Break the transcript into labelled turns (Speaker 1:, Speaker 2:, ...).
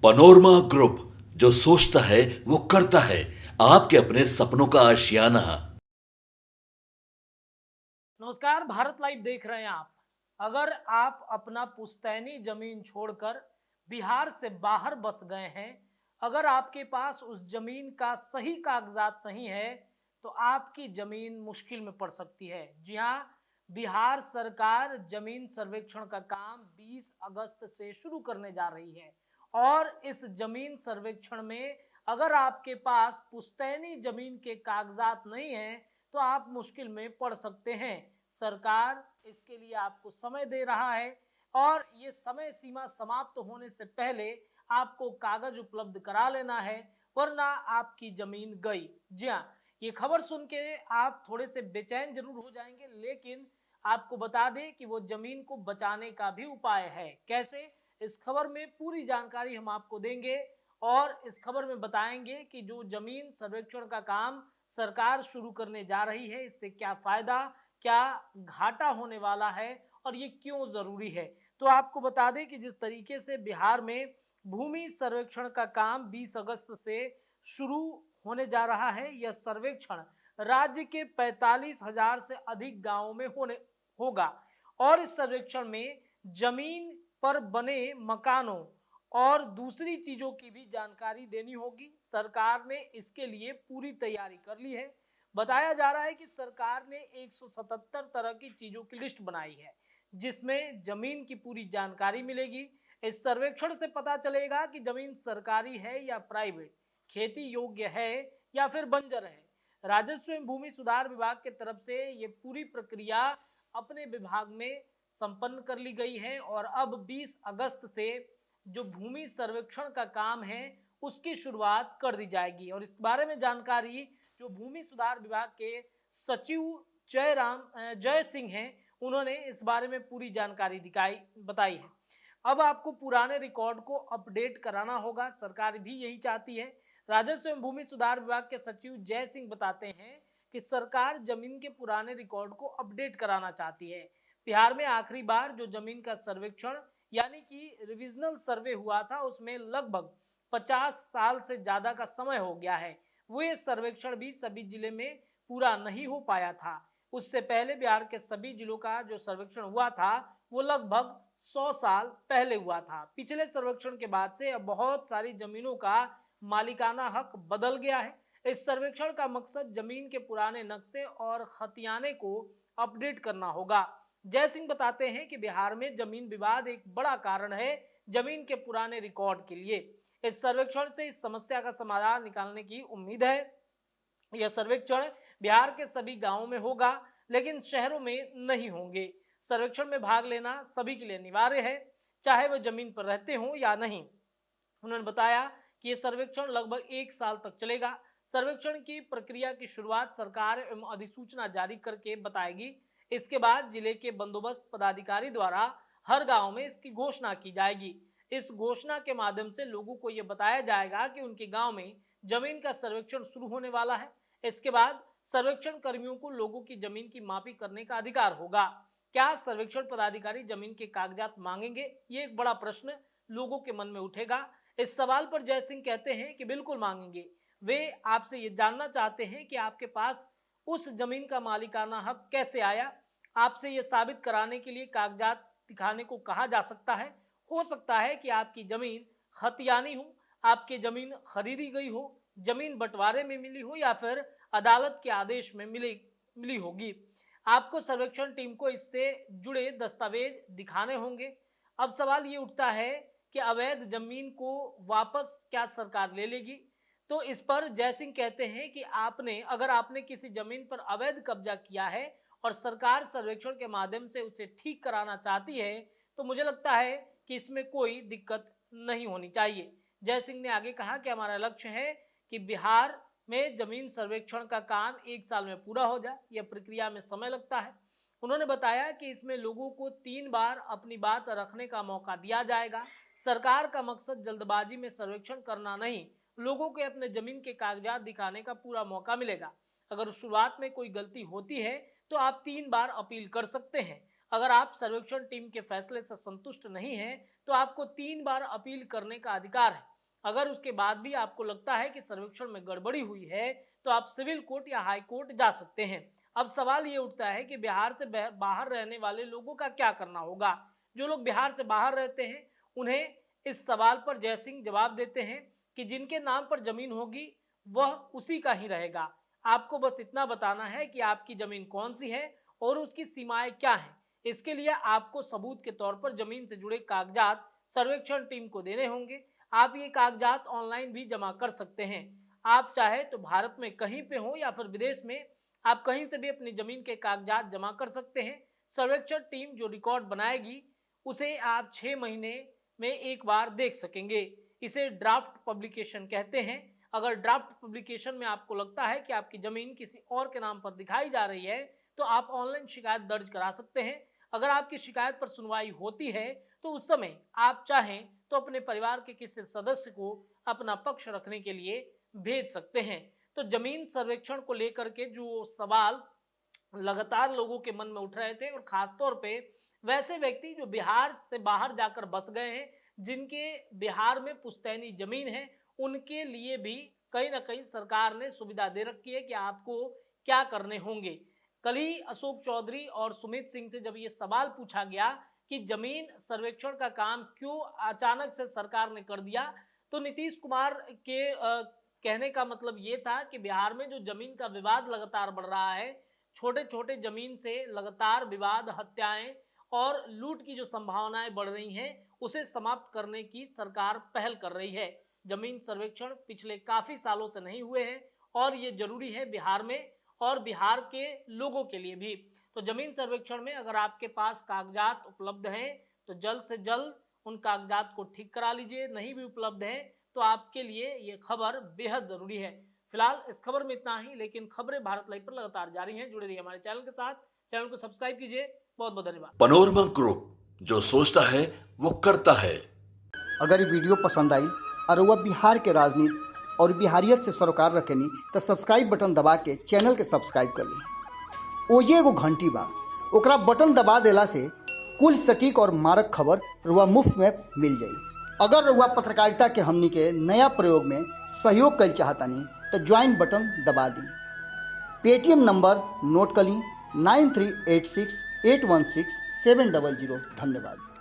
Speaker 1: Panorama group, जो सोचता है वो करता है। आपके अपने सपनों का आशियाना।
Speaker 2: नमस्कार, भारत लाइव देख रहे हैं आप। अगर आप अपना पुश्तैनी जमीन छोड़कर बिहार से बाहर बस गए हैं, अगर आपके पास उस जमीन का सही कागजात नहीं है, तो आपकी जमीन मुश्किल में पड़ सकती है। जी हाँ, बिहार सरकार जमीन सर्वेक्षण का काम 20 अगस्त से शुरू करने जा रही है और इस जमीन सर्वेक्षण में अगर आपके पास पुश्तैनी जमीन के कागजात नहीं हैं, तो आप मुश्किल में पड़ सकते हैं। सरकार इसके लिए आपको समय दे रहा है और ये समय सीमा समाप्त होने से पहले आपको कागज उपलब्ध करा लेना है, वरना आपकी जमीन गई। जी हाँ, ये खबर सुन के आप थोड़े से बेचैन जरूर हो जाएंगे, लेकिन आपको बता दें कि वो जमीन को बचाने का भी उपाय है। कैसे? इस खबर में पूरी जानकारी हम आपको देंगे और इस खबर में बताएंगे कि जो जमीन सर्वेक्षण का काम सरकार शुरू करने जा रही है, इससे क्या फायदा, क्या घाटा होने वाला है और ये क्यों जरूरी है। तो आपको बता दें कि जिस तरीके से बिहार में भूमि सर्वेक्षण का काम 20 अगस्त से शुरू होने जा रहा है, यह सर्वेक्षण राज्य के 45,000 से अधिक गांवों में होने होगा और इस सर्वेक्षण में जमीन पर बने मकानों और दूसरी चीजों की भी जानकारी देनी होगी। सरकार ने इसके लिए पूरी तैयारी कर ली है। बताया जा रहा है कि सरकार ने 177 तरह की चीजों की लिस्ट बनाई है, जिसमें जमीन की पूरी जानकारी मिलेगी। इस सर्वेक्षण से पता चलेगा कि जमीन सरकारी है या प्राइवेट, खेती योग्य है या फिर बंजर है। राजस्व एवं भूमि सुधार विभाग की तरफ से ये पूरी प्रक्रिया अपने विभाग में संपन्न कर ली गई है और अब 20 अगस्त से जो भूमि सर्वेक्षण का काम है उसकी शुरुआत कर दी जाएगी। और इस बारे में जानकारी जो भूमि सुधार विभाग के सचिव जय सिंह हैं, उन्होंने इस बारे में पूरी जानकारी दिखाई बताई है। अब आपको पुराने रिकॉर्ड को अपडेट कराना होगा, सरकार भी यही चाहती है। राजस्व एवं भूमि सुधार विभाग के सचिव जय सिंह बताते हैं कि सरकार जमीन के पुराने रिकॉर्ड को अपडेट कराना चाहती है। बिहार में आखिरी बार जो जमीन का सर्वेक्षण यानी कि रिविजनल सर्वे हुआ था, उसमें लगभग 50 साल से ज्यादा का समय हो गया है। वो ये सर्वेक्षण भी सभी जिले में पूरा नहीं हो पाया था। उससे पहले बिहार के सभी जिलों का जो सर्वेक्षण हुआ था, वो लगभग 100 साल पहले हुआ था। पिछले सर्वेक्षण के बाद से अब बहुत सारी जमीनों का मालिकाना हक बदल गया है। इस सर्वेक्षण का मकसद जमीन के पुराने नक्शे और खतियाने को अपडेट करना होगा। जय सिंह बताते हैं कि बिहार में जमीन विवाद एक बड़ा कारण है जमीन के पुराने रिकॉर्ड के लिए। इस सर्वेक्षण से इस समस्या का समाधान निकालने की उम्मीद है। यह सर्वेक्षण बिहार के सभी गांवों में होगा, लेकिन शहरों में नहीं होंगे। सर्वेक्षण में भाग लेना सभी के लिए अनिवार्य है, चाहे वह जमीन पर रहते हों या नहीं। उन्होंने बताया कि यह सर्वेक्षण लगभग 1 साल तक चलेगा। सर्वेक्षण की प्रक्रिया की शुरुआत सरकार एवं अधिसूचना जारी करके बताएगी। इसके बाद जिले के बंदोबस्त पदाधिकारी द्वारा हर गांव में इसकी घोषणा की जाएगी। इस घोषणा के माध्यम से लोगों को यह बताया जाएगा कि उनके गांव में जमीन का सर्वेक्षण शुरू होने वाला है। इसके बाद सर्वेक्षण कर्मियों को लोगों की जमीन की मापी करने का अधिकार होगा। क्या सर्वेक्षण पदाधिकारी जमीन के कागजात मांगेंगे? ये एक बड़ा प्रश्न लोगों के मन में उठेगा। इस सवाल पर जय सिंह कहते हैं कि बिल्कुल मांगेंगे। वे आपसे ये जानना चाहते हैं कि आपके पास उस जमीन का मालिकाना हक कैसे आया। आपसे ये साबित कराने के लिए कागजात दिखाने को कहा जा सकता है। हो सकता है कि आपकी जमीन खतियानी हो, आपकी जमीन खरीदी गई हो, जमीन बंटवारे में मिली हो या फिर अदालत के आदेश में मिली होगी। आपको सर्वेक्षण टीम को इससे जुड़े दस्तावेज दिखाने होंगे। अब सवाल ये उठता है कि अवैध जमीन को वापस क्या सरकार ले लेगी? तो इस पर जय सिंह कहते हैं कि अगर आपने किसी जमीन पर अवैध कब्जा किया है और सरकार सर्वेक्षण के माध्यम से उसे ठीक कराना चाहती है, तो मुझे लगता है कि इसमें कोई दिक्कत नहीं होनी चाहिए। जय सिंह ने आगे कहा कि हमारा लक्ष्य है कि बिहार में जमीन सर्वेक्षण का काम 1 साल में पूरा हो जाए। यह प्रक्रिया में समय लगता है। उन्होंने बताया कि इसमें लोगों को 3 बार अपनी बात रखने का मौका दिया जाएगा। सरकार का मकसद जल्दबाजी में सर्वेक्षण करना नहीं, लोगों को अपने जमीन के कागजात दिखाने का पूरा मौका मिलेगा। अगर शुरुआत में कोई गलती होती है तो आप 3 बार अपील कर सकते हैं। अगर आप सर्वेक्षण टीम के फैसले से संतुष्ट नहीं हैं, तो आपको 3 बार अपील करने का अधिकार है। अगर उसके बाद भी आपको लगता है कि सर्वेक्षण में गड़बड़ी हुई है तो आप सिविल कोर्ट या हाई कोर्ट जा सकते हैं। अब सवाल ये उठता है कि बिहार से बाहर रहने वाले लोगों का क्या करना होगा। जो लोग बिहार से बाहर रहते हैं उन्हें इस सवाल पर जयसिंह जवाब देते हैं कि जिनके नाम पर जमीन होगी वह उसी का ही रहेगा। आपको बस इतना बताना है कि आपकी जमीन कौन सी है और उसकी सीमाएं क्या हैं। इसके लिए आपको सबूत के तौर पर जमीन से जुड़े कागजात सर्वेक्षण टीम को देने होंगे। आप ये कागजात ऑनलाइन भी जमा कर सकते हैं। आप चाहे तो भारत में कहीं पे हो या फिर विदेश में, आप कहीं से भी अपनी जमीन के कागजात जमा कर सकते हैं। सर्वेक्षण टीम जो रिकॉर्ड बनाएगी उसे आप 6 महीने में एक बार देख सकेंगे। इसे ड्राफ्ट पब्लिकेशन कहते हैं। अगर ड्राफ्ट पब्लिकेशन में आपको लगता है कि आपकी जमीन किसी और के नाम पर दिखाई जा रही है तो आप ऑनलाइन शिकायत दर्ज करा सकते हैं। अगर आपकी शिकायत पर सुनवाई होती है तो उस समय आप चाहें तो अपने परिवार के किसी सदस्य को अपना पक्ष रखने के लिए भेज सकते हैं। तो जमीन सर्वेक्षण को लेकर के जो सवाल लगातार लोगों के मन में उठ रहे थे और खासतौर पे वैसे व्यक्ति जो बिहार से बाहर जाकर बस गए हैं, जिनके बिहार में पुश्तैनी जमीन है, उनके लिए भी कहीं ना कहीं सरकार ने सुविधा दे रखी है कि आपको क्या करने होंगे। कल ही अशोक चौधरी और सुमित सिंह से जब ये सवाल पूछा गया कि जमीन सर्वेक्षण का काम क्यों अचानक से सरकार ने कर दिया, तो नीतीश कुमार के कहने का मतलब ये था कि बिहार में जो जमीन का विवाद लगातार बढ़ रहा है, छोटे छोटे जमीन से लगातार विवाद, हत्याएं और लूट की जो संभावनाएं बढ़ रही हैं, उसे समाप्त करने की सरकार पहल कर रही है। जमीन सर्वेक्षण पिछले काफी सालों से नहीं हुए हैं और ये जरूरी है बिहार में और बिहार के लोगों के लिए भी। तो जमीन सर्वेक्षण में अगर आपके पास कागजात उपलब्ध हैं तो जल्द से जल्द उन कागजात को ठीक करा लीजिए। नहीं भी उपलब्ध है तो आपके लिए ये खबर बेहद जरूरी है। फिलहाल इस खबर में इतना ही, लेकिन खबरें भारत लाइव पर लगातार जारी हैं। जुड़े रहिए हमारे चैनल के साथ। चैनल को सब्सक्राइब कीजिए। बहुत बहुत धन्यवाद।
Speaker 1: पनोरमा ग्रुप, जो सोचता है वो करता है।
Speaker 3: अगर ये वीडियो पसंद आई और वह बिहार के राजनीति और बिहारियत से सरोकार रखेनी तो सब्सक्राइब बटन दबा के चैनल के सब्सक्राइब कर ली। ओजे एगो घंटी बा, ओकरा बटन दबा देला से कुल सटीक और मारक खबर रुआ मुफ्त में मिल जाई। अगर रुआ पत्रकारिता के हमनी के नया प्रयोग में सहयोग कर चाहतानी तो ज्वाइन बटन दबा दी। पेटीएम नंबर नोट कर ली 9386816700। धन्यवाद।